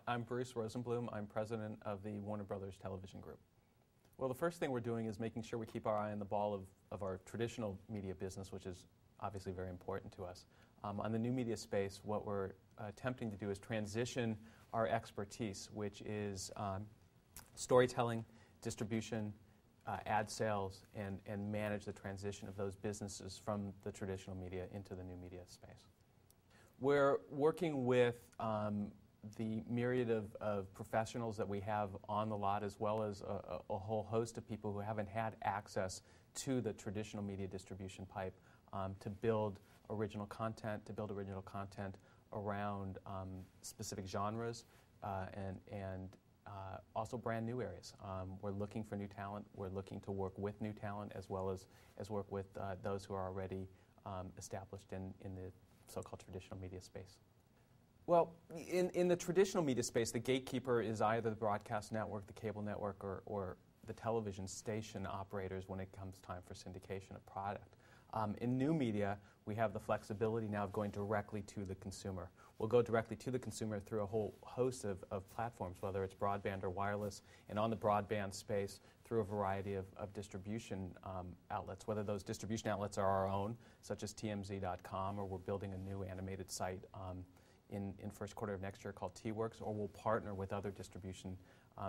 I'm Bruce Rosenblum. I'm president of the Warner Brothers Television Group. Well, the first thing we're doing is making sure we keep our eye on the ball of our traditional media business, which is obviously very important to us. On the new media space, what we're attempting to do is transition our expertise, which is storytelling, distribution, ad sales, and manage the transition of those businesses from the traditional media into the new media space. We're working with the myriad of professionals that we have on the lot, as well as a whole host of people who haven't had access to the traditional media distribution pipe to build original content, around specific genres and also brand new areas. We're looking for new talent. We're looking to work with new talent as well as work with those who are already established in the so-called traditional media space. Well, in the traditional media space, the gatekeeper is either the broadcast network, the cable network, or the television station operators when it comes time for syndication of product. In new media, we have the flexibility now of going directly to the consumer. We'll go directly to the consumer through a whole host of platforms, whether it's broadband or wireless, and on the broadband space through a variety of distribution outlets, whether those distribution outlets are our own, such as TMZ.com, or we're building a new animated site in first quarter of next year called T-Works, or we'll partner with other distribution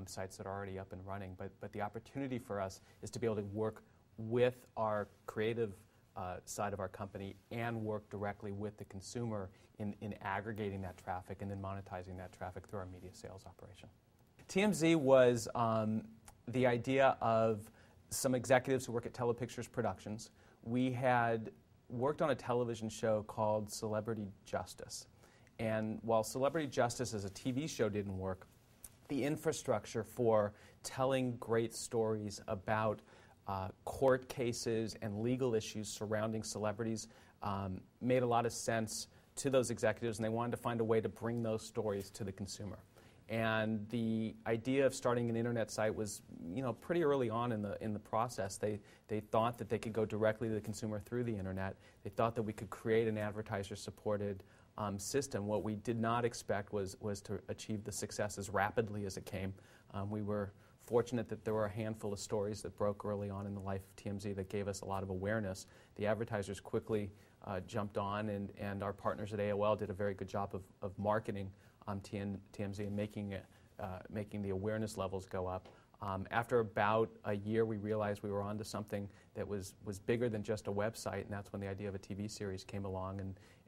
sites that are already up and running. But the opportunity for us is to be able to work with our creative side of our company and work directly with the consumer in aggregating that traffic and then monetizing that traffic through our media sales operation. TMZ was the idea of some executives who work at Telepictures Productions. We had worked on a television show called Celebrity Justice. And while Celebrity Justice as a TV show didn't work, the infrastructure for telling great stories about court cases and legal issues surrounding celebrities made a lot of sense to those executives, and they wanted to find a way to bring those stories to the consumer. And the idea of starting an internet site was, pretty early on in the process. They thought that they could go directly to the consumer through the internet. They thought that we could create an advertiser-supported system. What we did not expect was to achieve the success as rapidly as it came. We were fortunate that there were a handful of stories that broke early on in the life of TMZ that gave us a lot of awareness. The advertisers quickly jumped on, and our partners at AOL did a very good job of marketing TMZ and making the awareness levels go up. After about a year, we realized we were onto something that was bigger than just a website, and that's when the idea of a TV series came along,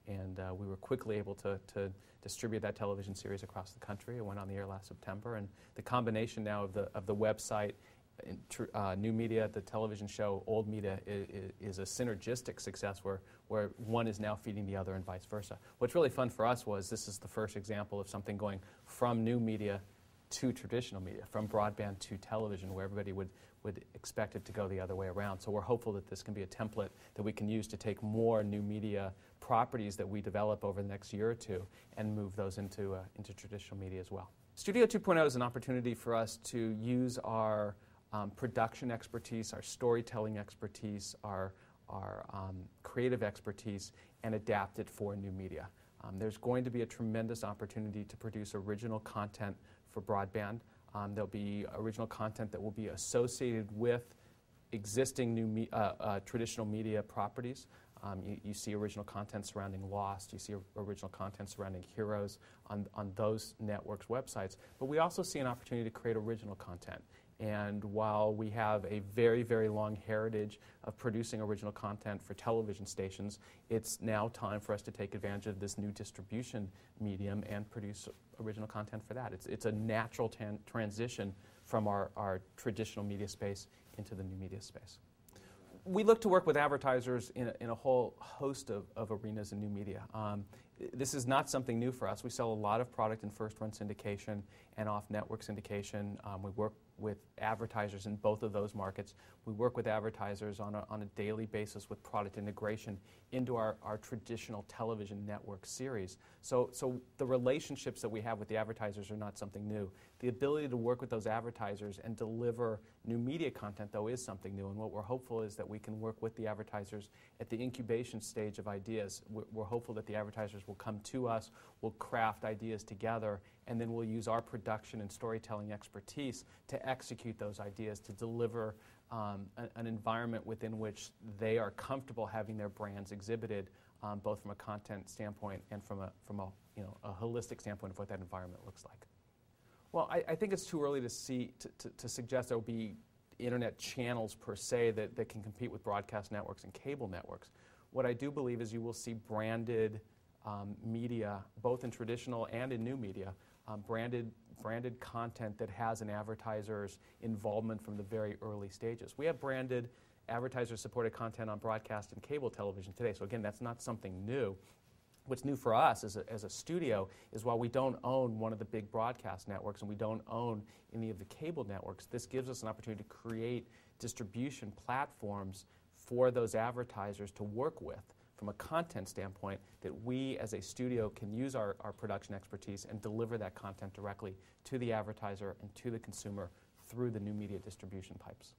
and we were quickly able to distribute that television series across the country. It went on the air last September, and the combination now of the website, new media, the television show, old media is a synergistic success where one is now feeding the other and vice versa. What's really fun for us was this is the first example of something going from new media to traditional media, from broadband to television, where everybody would expect it to go the other way around. So we're hopeful that this can be a template that we can use to take more new media properties that we develop over the next year or two and move those into traditional media as well. Studio 2.0 is an opportunity for us to use our production expertise, our storytelling expertise, our creative expertise, and adapt it for new media. There's going to be a tremendous opportunity to produce original content for broadband. There'll be original content that will be associated with existing traditional media properties. You see original content surrounding Lost. You see original content surrounding Heroes on those networks' websites. But we also see an opportunity to create original content. And while we have a very, very long heritage of producing original content for television stations, it's now time for us to take advantage of this new distribution medium and produce original content for that. It's a natural transition from our traditional media space into the new media space. We look to work with advertisers in a whole host of arenas in new media. This is not something new for us. We sell a lot of product in first-run syndication and off-network syndication. We work with advertisers in both of those markets. We work with advertisers on a daily basis with product integration into our traditional television network series. So the relationships that we have with the advertisers are not something new. The ability to work with those advertisers and deliver new media content, though, is something new. And what we're hopeful is that we can work with the advertisers at the incubation stage of ideas. We're hopeful that the advertisers will come to us, we'll craft ideas together, and then we'll use our production and storytelling expertise to execute those ideas, to deliver an environment within which they are comfortable having their brands exhibited, both from a content standpoint and from a holistic standpoint of what that environment looks like. Well, I think it's too early to suggest there will be internet channels per se that can compete with broadcast networks and cable networks. What I do believe is you will see branded media, both in traditional and in new media, branded content that has an advertiser's involvement from the very early stages. We have branded advertiser-supported content on broadcast and cable television today, so again, that's not something new. What's new for us as a studio is while we don't own one of the big broadcast networks and we don't own any of the cable networks, this gives us an opportunity to create distribution platforms for those advertisers to work with from a content standpoint, that we as a studio can use our production expertise and deliver that content directly to the advertiser and to the consumer through the new media distribution pipes.